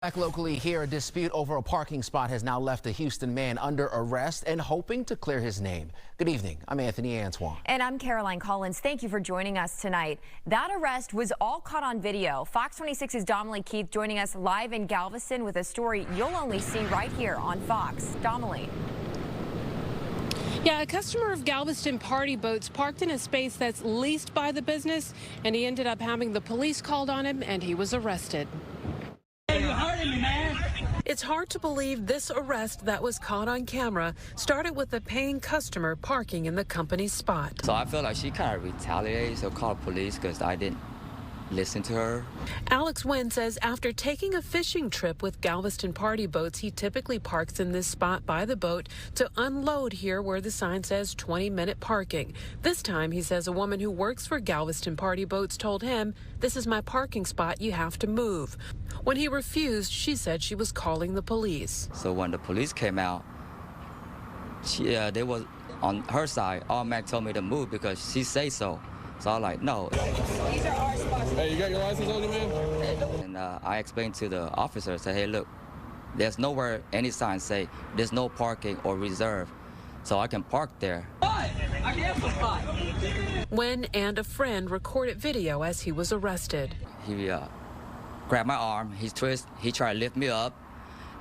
Back locally here, a dispute over a parking spot has now left a Houston man under arrest and hoping to clear his name. Good evening. I'm Anthony Antoine. And I'm Caroline Collins. Thank you for joining us tonight. That arrest was all caught on video. Fox 26's Damali Keith joining us live in Galveston with a story you'll only see right here on Fox. Damali. Yeah, a customer of Galveston Party Boats parked in a space that's leased by the business, and he ended up having the police called on him, and he was arrested. It's hard to believe this arrest that was caught on camera started with a paying customer parking in the company's spot. So I feel like she kind of retaliated, so called police because I didn't listen to her. Alex Wynn says after taking a fishing trip with Galveston Party Boats, he typically parks in this spot by the boat to unload here where the sign says 20-minute parking. This time, he says a woman who works for Galveston Party Boats told him, "This is my parking spot, you have to move." When he refused, she said she was calling the police. So when the police came out, they was on her side. Automatic told me to move because she say so. So I was like, no. These are our spots. Hey, you got your license on you, man? And I explained to the officer, said, hey, look, there's nowhere any sign say there's no parking or reserve, so I can park there. Wen and a friend recorded video as he was arrested. He grabbed my arm, he tried to lift me up,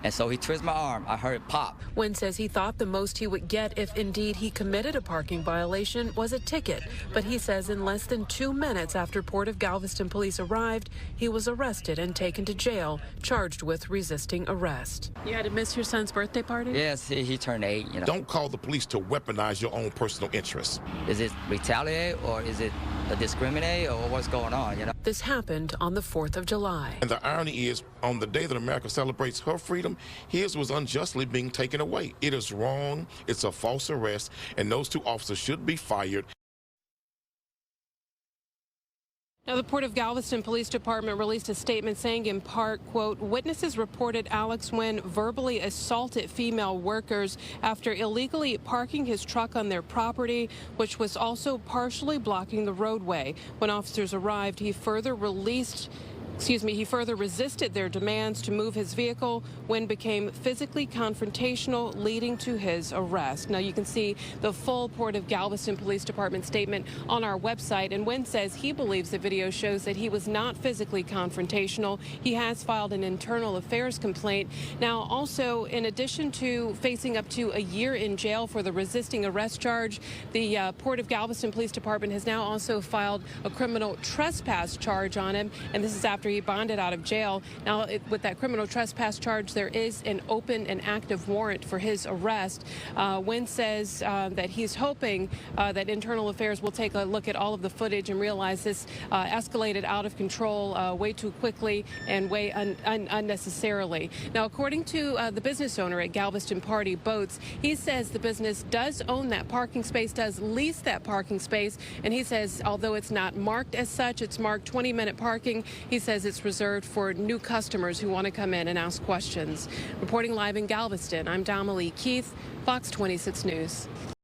and so he twisted my arm. I heard it pop. Wen says he thought the most he would get if indeed he committed a parking violation was a ticket. But he says in less than 2 minutes after Port of Galveston police arrived, he was arrested and taken to jail, charged with resisting arrest. You had to miss your son's birthday party? Yes, he turned 8. You know. Don't call the police to weaponize your own personal interests. Is it retaliate or is it a discriminate or what's going on? You know. This happened on the 4th of July. And the irony is, on the day that America celebrates her freedom, his was unjustly being taken away. It is wrong. It's a false arrest, and those 2 officers should be fired. Now, the Port of Galveston Police Department released a statement saying in part, quote, witnesses reported Alex Wynn verbally assaulted female workers after illegally parking his truck on their property, which was also partially blocking the roadway. When officers arrived, he further resisted their demands to move his vehicle. Wynn became physically confrontational, leading to his arrest. Now, you can see the full Port of Galveston Police Department statement on our website, and Wynn says he believes the video shows that he was not physically confrontational. He has filed an internal affairs complaint. Now, also, in addition to facing up to a year in jail for the resisting arrest charge, the Port of Galveston Police Department has now also filed a criminal trespass charge on him, and this is after he bonded out of jail. Now, with that criminal trespass charge, there is an open and active warrant for his arrest. Wynn says that he's hoping that Internal Affairs will take a look at all of the footage and realize this escalated out of control way too quickly and way unnecessarily. Now, according to the business owner at Galveston Party Boats, he says the business does own that parking space, does lease that parking space, and he says although it's not marked as such, it's marked 20-minute parking, he says it's reserved for new customers who want to come in and ask questions. Reporting live in Galveston, I'm Damali Keith, Fox 26 News.